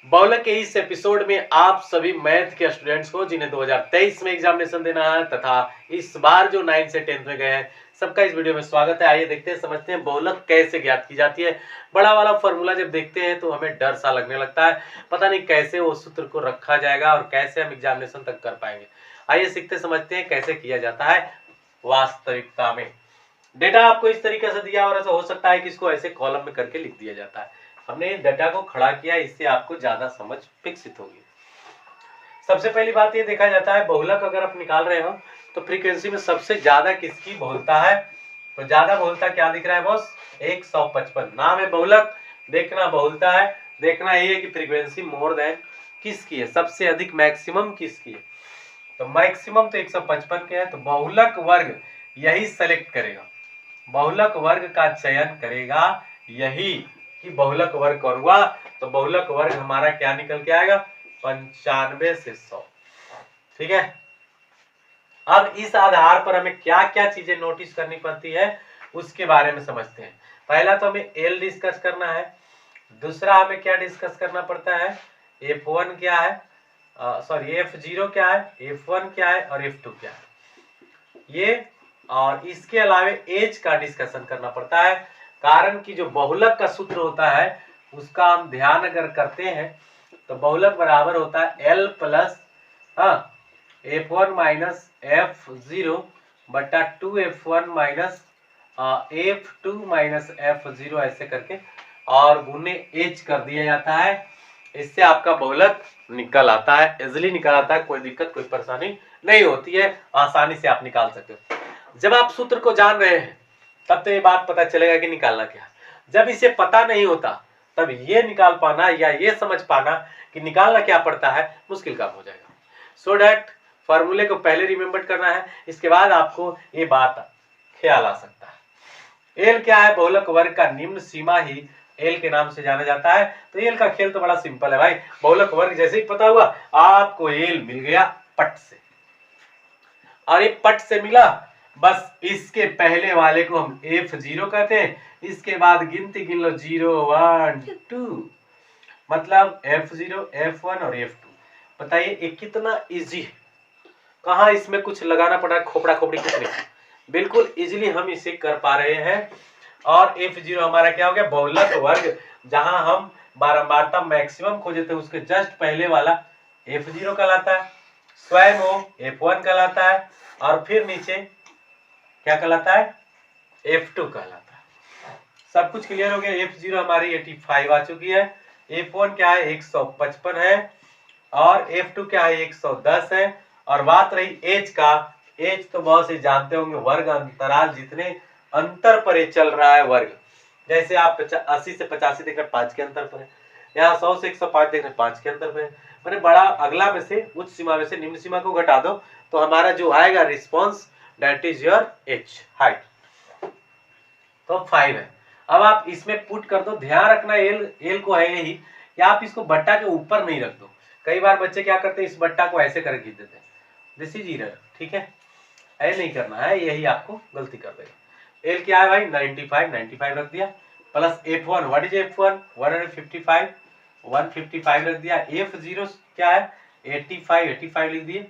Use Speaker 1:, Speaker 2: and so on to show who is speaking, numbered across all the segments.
Speaker 1: बहुलक के इस एपिसोड में आप सभी मैथ के स्टूडेंट्स को जिन्हें 2023 में एग्जामिनेशन देना है तथा इस बार जो 9 से 10th में गए हैं सबका इस वीडियो में स्वागत है। आइए देखते हैं, समझते हैं बहुलक कैसे ज्ञात की जाती है। बड़ा वाला फॉर्मूला जब देखते हैं तो हमें डर सा लगने लगता है, पता नहीं कैसे वो सूत्र को रखा जाएगा और कैसे हम एग्जामिनेशन तक कर पाएंगे। आइए सीखते समझते हैं कैसे किया जाता है वास्तविकता में। डेटा आपको इस तरीके से दिया और ऐसा हो सकता है कि इसको ऐसे कॉलम में करके लिख दिया जाता है। हमने इस डेटा को खड़ा किया, इससे आपको ज्यादा समझ विकसित होगी। सबसे पहली बात ये देखा जाता है, बहुलक अगर आप निकाल रहे हो तो फ्रीक्वेंसी में सबसे ज्यादा किसकी बहुलता है। तो ज्यादा बहुलता क्या दिख रहा है बॉस? 155। नाम है बहुलक, देखना बहुलता है, देखना ये है कि फ्रीक्वेंसी मोर देन किसकी है, सबसे अधिक मैक्सिमम किसकी है। तो मैक्सिमम तो 155 के है, तो बहुलक वर्ग यही सेलेक्ट करेगा, बहुलक वर्ग का चयन करेगा यही कि बहुलक वर्ग करूंगा। तो बहुलक वर्ग हमारा क्या निकल के आएगा? 95 से 100। ठीक है, अब इस आधार पर हमें क्या क्या चीजें नोटिस करनी पड़ती है उसके बारे में समझते हैं। पहला तो हमें एल डिस्कस करना है, दूसरा हमें क्या डिस्कस करना पड़ता है, F1 क्या है, सॉरी F0 क्या है, F1 क्या है और F2 क्या है, ये और इसके अलावा एज का डिस्कशन करना पड़ता है। कारण कि जो बहुलक का सूत्र होता है उसका हम ध्यान अगर करते हैं तो बहुलक बराबर होता है L plus F1 minus F0 बटा 2F1 minus F2 minus F0 ऐसे करके और गुने एच कर दिया जाता है। इससे आपका बहुलक निकल आता है, इजिली निकल आता है, कोई दिक्कत कोई परेशानी नहीं होती है, आसानी से आप निकाल सकते हो। जब आप सूत्र को जान रहे हैं तब तो ये बात पता चलेगा कि निकालना क्या। जब इसे पता नहीं होता तब ये निकाल पाना या ये समझ पाना कि निकालना क्या पड़ता है मुश्किल काम हो जाएगा। सो डैट फॉर्मूले को पहले रिमेंबर करना है, इसके बाद आपको ये बात ख्याल आ सकता है। एल क्या है? बहुलक वर्ग का निम्न सीमा ही एल के नाम से जाना जाता है। तो एल का खेल तो बड़ा सिंपल है भाई, बहुलक वर्ग जैसे ही पता हुआ आपको एल मिल गया पट से, और ये पट से मिला बस इसके पहले वाले को हम F0 कहते हैं, इसके बाद गिनती गिन लो 0 1 2, मतलब F0 F1 और F2। बताइए ये कितना इजी है, कहाँ इसमें कुछ लगाना पड़ा है, खोपड़ा खोपड़ी कुछ नहीं, बिल्कुल इजीली हम इसे कर पा रहे हैं। और F0 हमारा क्या हो गया? बहुलक वर्ग, जहां हम बारंबारता मैक्सिमम खोजे थे उसके जस्ट पहले वाला F0 कहलाता है, स्वयं वो F1 कहलाता है और फिर नीचे क्या कहलाता है? F2 कहलाता है। सब कुछ क्लियर हो गया। F0 हमारी 85 आ चुकी है, F1 क्या है 155 है और F2 क्या है 110 है। और बात रही एज का, एज तो बहुत से जानते होंगे, वर्ग अंतराल जितने अंतर पर ये चल रहा है वर्ग, जैसे आप 80 से 85 देख रहे 5 के अंतर पर है, यहाँ 100 से 105 देख रहे 5 के अंतर पर है। मैंने बड़ा अगला में से उच्च सीमा में से निम्न सीमा को घटा दो तो हमारा जो आएगा response that is your H height, तो 5 है। अब आप इसमें पुट कर दो, ध्यान रखना एल को है यही कि आप इसको बट्टा के ऊपर नहीं रख दो। कई बार बच्चे क्या करते हैं, इस बट्टा को ऐसे करके खींच देते हैं, दिस इज एरर। ठीक है, ऐसे नहीं करना है, यही आपको गलती कर देगा। एल क्या है भाई? 95 रख दिया plus F1, what is F1? 155 रख दिया। F0 क्या है? 85 लिख दिए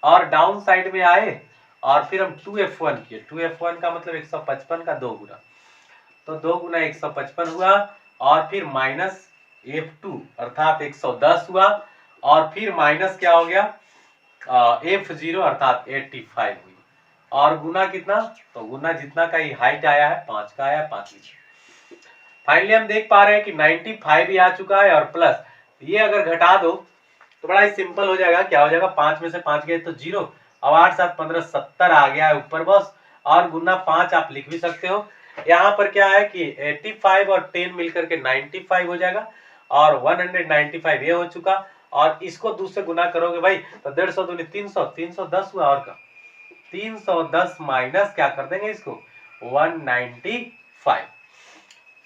Speaker 1: और डाउन साइड में आए और फिर हम 2F1 किए। 2F1 का मतलब 155 का 2 गुना, तो 2 गुना 155 हुआ और फिर माइनस F2 अर्थात 110 हुआ और फिर माइनस क्या हो गया? F0 अर्थात 85 हुई और गुना कितना? तो गुना जितना का ही हाइट आया है 5 का आया, 5 लीजिए। फाइनली हम देख पा रहे हैं कि 95 भी आ चुका है और प्लस ये अगर घटा दो तो बड़ा ही सिंपल हो जाएगा। क्या हो जाएगा? 5 में से 5 गए तो 0, अब 8 7 15 70 आ गया है ऊपर बस, और गुना 5 आप लिख भी सकते हो। यहाँ पर क्या है कि 85 और 10 मिलकर के 95 हो जाएगा और 195 ये हो चुका, और इसको 2 से गुना करोगे भाई तो 150 दूनी 300, 310 हुआ और का 310 माइनस क्या कर देंगे इसको 195।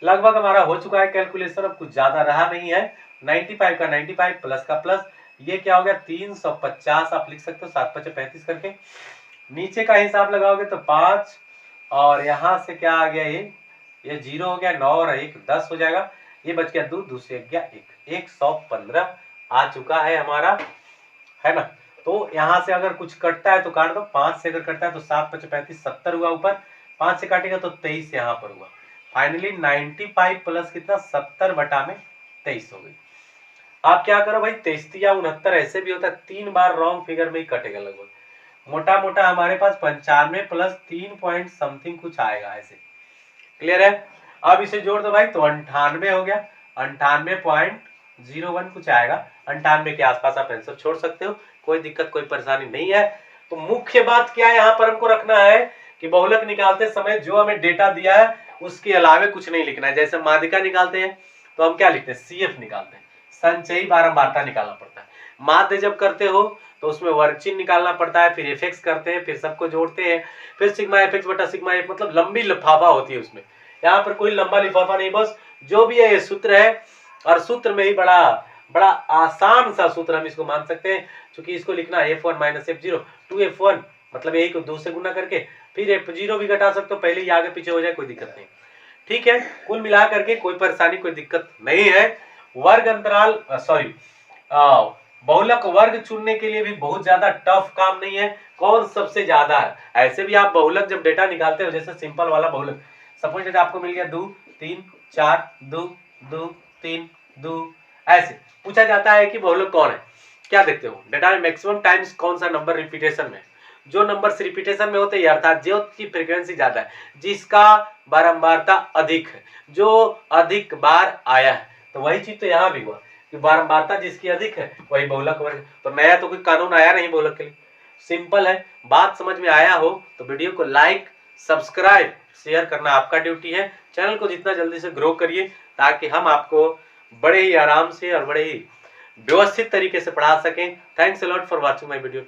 Speaker 1: लगभग हमारा हो चुका है कैलकुलेशन, अब कुछ ज्यादा रहा नहीं है। 95 का 95 प्लस का प्लस, ये क्या हो गया 350 आप लिख सकते हो, 7 5 35 करके। नीचे का हिसाब लगाओगे तो 5 और यहाँ से क्या आ गया, ये 0 हो गया, 9 और 1 10 हो जाएगा। ये बच गया 2, 2 से 1 गया 1, 115 आ चुका है हमारा, है ना। तो यहाँ से अगर कुछ कटता है तो काट दो, 5 से अगर कटता है तो 7 5 35 70 हुआ ऊपर, 5 से काटेगा तो 23 यहाँ पर हुआ। फाइनली 95 प्लस कितना 70 बटा में 23 हो गई। आप क्या करो भाई, 33 या 69 ऐसे भी होता है, 3 बार रॉन्ग फिगर में ही कटेगा लगभग, मोटा मोटा हमारे पास 95 प्लस 3 पॉइंट समथिंग कुछ आएगा ऐसे। क्लियर है। अब इसे जोड़ दो भाई तो 98 हो गया, 98.01 कुछ आएगा, 98 के आसपास आप आंसर छोड़ सकते हो, कोई दिक्कत कोई परेशानी नहीं है। तो मुख्य बात क्या है यहाँ पर हमको रखना है कि बहुलक निकालते समय जो हमें डेटा दिया है उसके अलावे कुछ नहीं लिखना है। जैसे माध्यिका निकालते हैं तो हम क्या लिखते हैं, CF निकालते हैं, संचयी बारंबारता निकालना पड़ता है। माध्य जब करते हो तो उसमें वर्ग चिन्ह निकालना पड़ता है, फिर एफएक्स करते हैं, फिर सबको जोड़ते हैं, फिर सिग्मा एफएक्स बटा सिग्मा एफ, मतलब लंबी लिफाफा होती है उसमें। यहाँ पर कोई लंबा लिफाफा नहीं, बस जो भी है ये सूत्र है, और सूत्र में ही बड़ा आसान सा सूत्र हम इसको मान सकते हैं, क्योंकि इसको लिखना f1 माइनस f0 2f1, मतलब यही को 2 से गुना करके, फिर f0 भी घटा सकते हो, पहले ही आगे पीछे हो जाए कोई दिक्कत नहीं। ठीक है, कुल मिला करके कोई परेशानी कोई दिक्कत नहीं है। वर्ग अंतराल बहुलक वर्ग चुनने के लिए भी बहुत ज्यादा टफ काम नहीं है, कौन सबसे ज्यादा है। ऐसे भी आप बहुलक जब डेटा निकालते हो, जैसे सिंपल वाला बहुलक, सपोज डेटा आपको मिल गया 2 3 4 2 2 3 2, ऐसे पूछा जाता है कि बहुलक कौन है, क्या देखते हो डेटा में मैक्सिमम टाइम्स कौन सा नंबर रिपीटेशन में, जो नंबर रिपीटेशन में होते हैं अर्थात जो की फ्रीक्वेंसी ज्यादा है, जिसका बारंबारता अधिक है, जो अधिक बार आया है, तो वही चीज तो यहाँ भी हुआ कि बारंबारता जिसकी अधिक है वही बहुलक वर्ग। तो नया तो कोई कानून आया नहीं बहुलक के लिए, सिंपल है। बात समझ में आया हो तो वीडियो को लाइक सब्सक्राइब शेयर करना आपका ड्यूटी है। चैनल को जितना जल्दी से ग्रो करिए ताकि हम आपको बड़े ही आराम से और बड़े ही व्यवस्थित तरीके से पढ़ा सकें। Thanks a lot for watching my video.